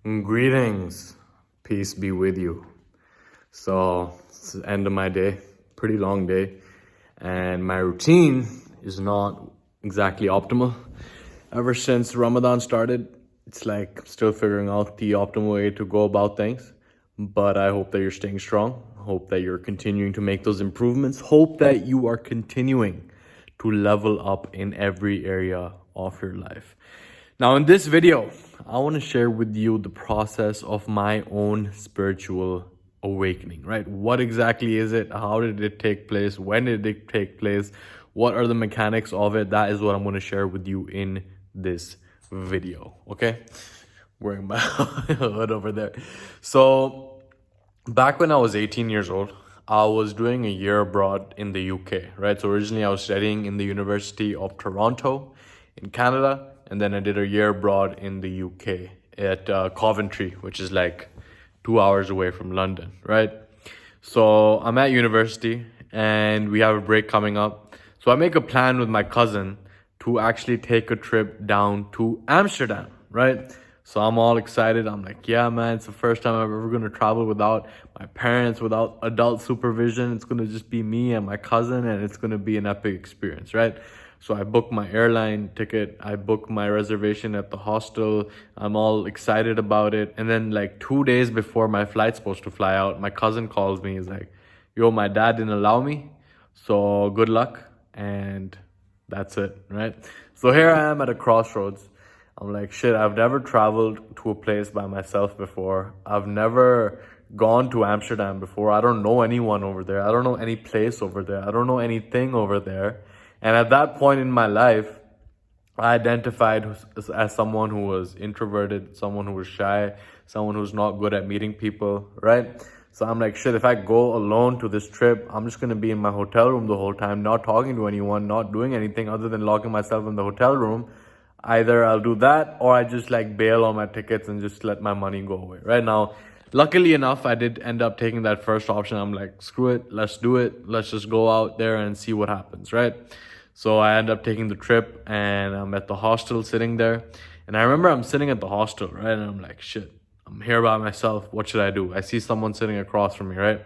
Greetings, peace be with you. So it's the end of my day, pretty long day, and my routine is not exactly optimal. Ever since Ramadan started, it's like I'm still figuring out the optimal way to go about things. But I hope that you're staying strong. Hope that you're continuing to make those improvements. Hope that you are continuing to level up in every area of your life. Now, in this video, I want to share with you the process of my own spiritual awakening, right? What exactly is it? How did it take place? When did it take place? What are the mechanics of it? That is what I'm going to share with you in this video, okay? Wearing my hood over there. So, back when I was 18 years old, I was doing a year abroad in the UK, right? So originally I was studying in the University of Toronto in Canada, and then I did a year abroad in the UK at Coventry, which is like 2 hours away from London, right? So I'm at university and we have a break coming up. So I make a plan with my cousin to actually take a trip down to Amsterdam, right? So I'm all excited. I'm like, yeah, man, it's the first time I'm ever going to travel without my parents, without adult supervision. It's going to just be me and my cousin, and it's going to be an epic experience, right? So I booked my airline ticket. I booked my reservation at the hostel. I'm all excited about it. And then like 2 days before my flight's supposed to fly out, my cousin calls me. He's like, yo, my dad didn't allow me. So good luck. And that's it, right? So here I am at a crossroads. I'm like, shit, I've never traveled to a place by myself before. I've never gone to Amsterdam before. I don't know anyone over there. I don't know any place over there. I don't know anything over there. And at that point in my life, I identified as someone who was introverted, someone who was shy, someone who's not good at meeting people, right? So I'm like, shit, if I go alone to this trip, I'm just going to be in my hotel room the whole time, not talking to anyone, not doing anything other than locking myself in the hotel room. Either I'll do that or I just like bail on my tickets and just let my money go away, right? Now, luckily enough, I did end up taking that first option. I'm like, screw it, let's do it. Let's just go out there and see what happens, right? So I end up taking the trip and I'm at the hostel sitting there. And I remember I'm sitting at the hostel, right? And I'm like, shit, I'm here by myself. What should I do? I see someone sitting across from me, right?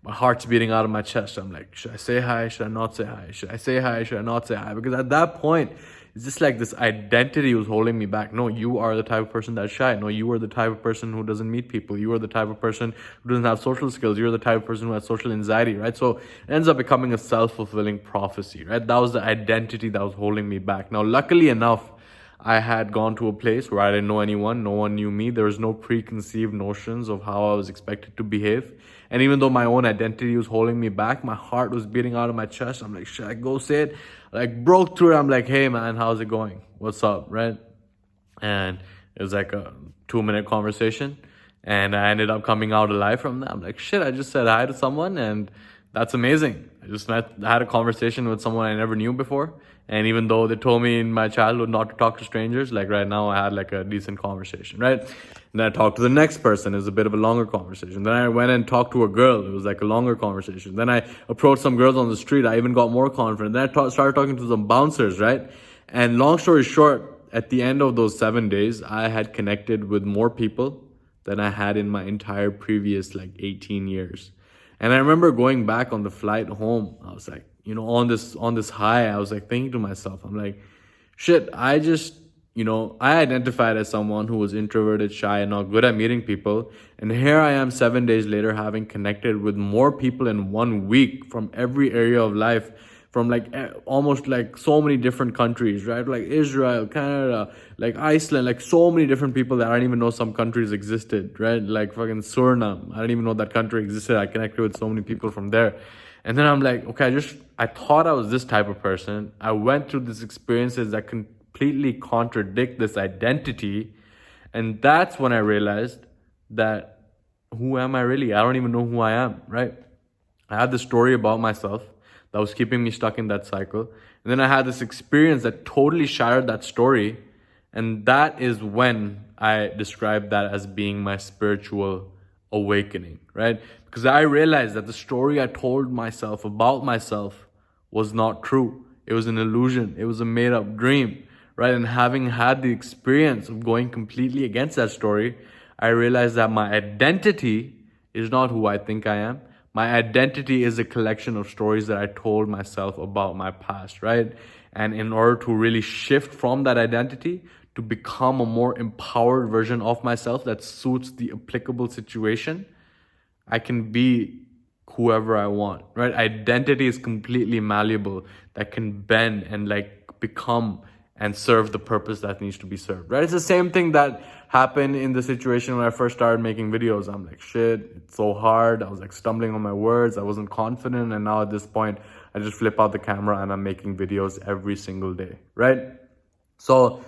My heart's beating out of my chest. I'm like, should I say hi? Should I not say hi? Should I say hi? Should I not say hi? Because at that point, it's just like this identity was holding me back. No, you are the type of person that's shy. No, you are the type of person who doesn't meet people. You are the type of person who doesn't have social skills. You're the type of person who has social anxiety, right? So it ends up becoming a self-fulfilling prophecy, right? That was the identity that was holding me back. Now, luckily enough, I had gone to a place where I didn't know anyone. No one knew me. There was no preconceived notions of how I was expected to behave. And even though my own identity was holding me back, my heart was beating out of my chest. I'm like, should I go say it? Like broke through it. I'm like, hey man, how's it going? What's up, right? And it was like a 2-minute conversation. And I ended up coming out alive from that. I'm like, shit, I just said hi to someone and that's amazing. I had a conversation with someone I never knew before. And even though they told me in my childhood not to talk to strangers, like right now I had like a decent conversation, right? And then I talked to the next person. It was a bit of a longer conversation. Then I went and talked to a girl. It was like a longer conversation. Then I approached some girls on the street. I even got more confident. Then I started talking to some bouncers, right? And long story short, at the end of those 7 days, I had connected with more people than I had in my entire previous like 18 years. And I remember going back on the flight home, I was like, on this high, I was like thinking to myself, I'm like, shit, I identified as someone who was introverted, shy, and not good at meeting people. And here I am 7 days later having connected with more people in 1 week from every area of life, from like almost like so many different countries, right? Like Israel, Canada, like Iceland, like so many different people that I didn't even know some countries existed, right? Like fucking Suriname, I didn't even know that country existed. I connected with so many people from there. And then I'm like, okay, I thought I was this type of person. I went through these experiences that completely contradict this identity. And that's when I realized that who am I really? I don't even know who I am, right? I had this story about myself that was keeping me stuck in that cycle. And then I had this experience that totally shattered that story. And that is when I described that as being my spiritual awakening, right? Because I realized that the story I told myself about myself was not true. It was an illusion. It was a made up dream, right? And having had the experience of going completely against that story, I realized that my identity is not who I think I am. My identity is a collection of stories that I told myself about my past, right? And in order to really shift from that identity to become a more empowered version of myself that suits the applicable situation, I can be whoever I want, right? Identity is completely malleable, that can bend and like become and serve the purpose that needs to be served, right? It's the same thing that happened in the situation when I first started making videos. I'm like, shit, it's so hard. I was like stumbling on my words. I wasn't confident. And now at this point, I just flip out the camera and I'm making videos every single day, right? So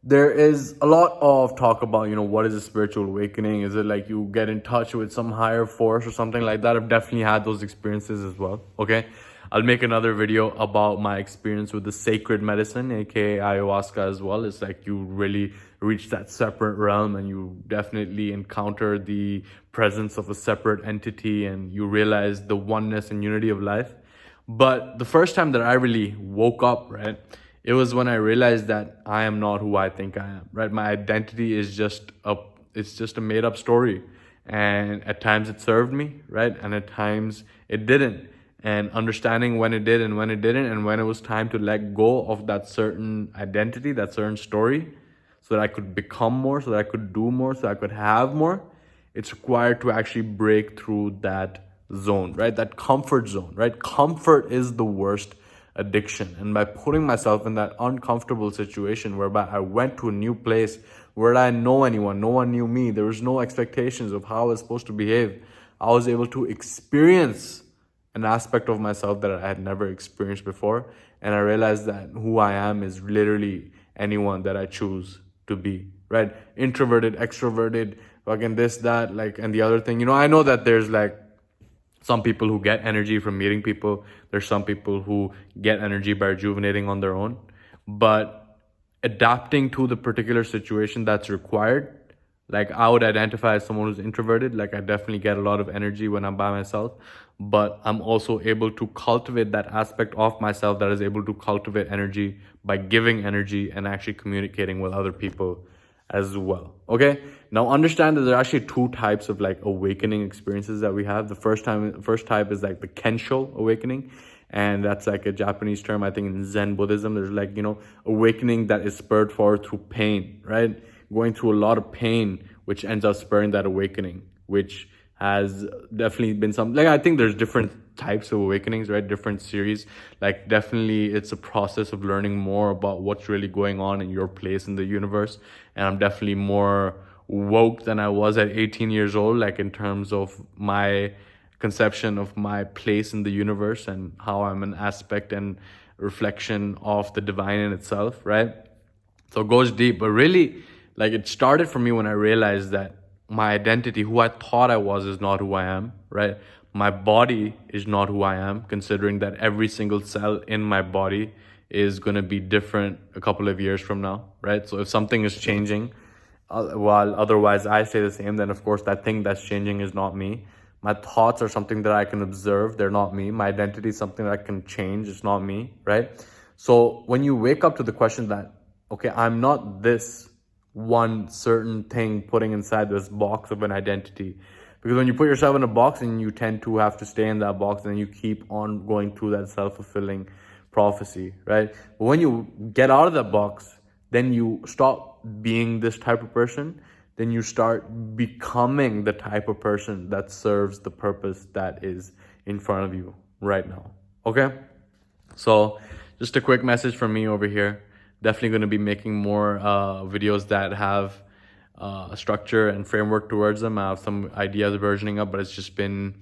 there is a lot of talk about, what is a spiritual awakening? Is it like you get in touch with some higher force or something like that? I've definitely had those experiences as well, okay? I'll make another video about my experience with the sacred medicine, aka ayahuasca as well. It's like you really reach that separate realm and you definitely encounter the presence of a separate entity and you realize the oneness and unity of life. But the first time that I really woke up, right, it was when I realized that I am not who I think I am, right? My identity is just a made up story. And at times it served me, right? And at times it didn't. And understanding when it did and when it didn't, and when it was time to let go of that certain identity, that certain story, so that I could become more, so that I could do more, so I could have more, it's required to actually break through that zone, right? That comfort zone, right? Comfort is the worst addiction. And by putting myself in that uncomfortable situation whereby I went to a new place where I know anyone, no one knew me, there was no expectations of how I was supposed to behave, I was able to experience an aspect of myself that I had never experienced before. And I realized that who I am is literally anyone that I choose to be, right? Introverted, extroverted, fucking this, that, like, and the other thing. I know that there's like some people who get energy from meeting people. There's some people who get energy by rejuvenating on their own. But adapting to the particular situation that's required, like I would identify as someone who's introverted. Like I definitely get a lot of energy when I'm by myself, but I'm also able to cultivate that aspect of myself that is able to cultivate energy by giving energy and actually communicating with other people as well. Okay, now understand that there are actually two types of like awakening experiences that we have. The first type is like the Kensho awakening, and that's like a Japanese term. I think in Zen Buddhism there's like awakening that is spurred forward through pain, right? Going through a lot of pain, which ends up spurring that awakening, which has definitely been like, I think there's different types of awakenings, right? Different series. Like definitely it's a process of learning more about what's really going on in your place in the universe. And I'm definitely more woke than I was at 18 years old, like in terms of my conception of my place in the universe and how I'm an aspect and reflection of the divine in itself, right? So it goes deep, but really, like it started for me when I realized that my identity, who I thought I was, is not who I am, right? My body is not who I am, considering that every single cell in my body is going to be different a couple of years from now, right? So if something is changing, while otherwise I stay the same, then of course that thing that's changing is not me. My thoughts are something that I can observe, they're not me. My identity is something that I can change, it's not me, right? So when you wake up to the question that, okay, I'm not this one certain thing putting inside this box of an identity, because when you put yourself in a box and you tend to have to stay in that box, then you keep on going through that self-fulfilling prophecy, right? But when you get out of that box, then you stop being this type of person, then you start becoming the type of person that serves the purpose that is in front of you right now. Okay, so just a quick message from me over here. Definitely going to be making more videos that have a structure and framework towards them. I have some ideas versioning up, but it's just been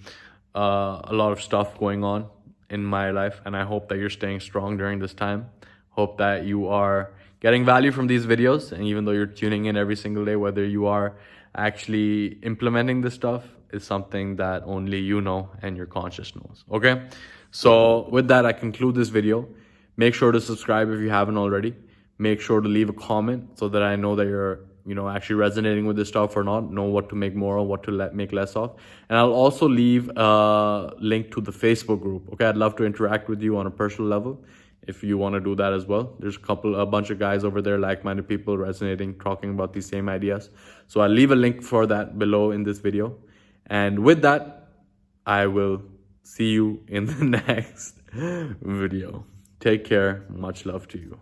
a lot of stuff going on in my life, and I hope that you're staying strong during this time. Hope that you are getting value from these videos, and even though you're tuning in every single day, whether you are actually implementing this stuff is something that only you know and your conscious knows. Okay, so with that, I conclude this video. Make sure to subscribe if you haven't already. Make sure to leave a comment so that I know that you're actually resonating with this stuff or not, know what to make more of, what to make less of. And I'll also leave a link to the Facebook group. Okay, I'd love to interact with you on a personal level. if you want to do that as well. There's a bunch of guys over there, like-minded people resonating, talking about these same ideas. So I'll leave a link for that below in this video. And with that, I will see you in the next video. Take care. Much love to you.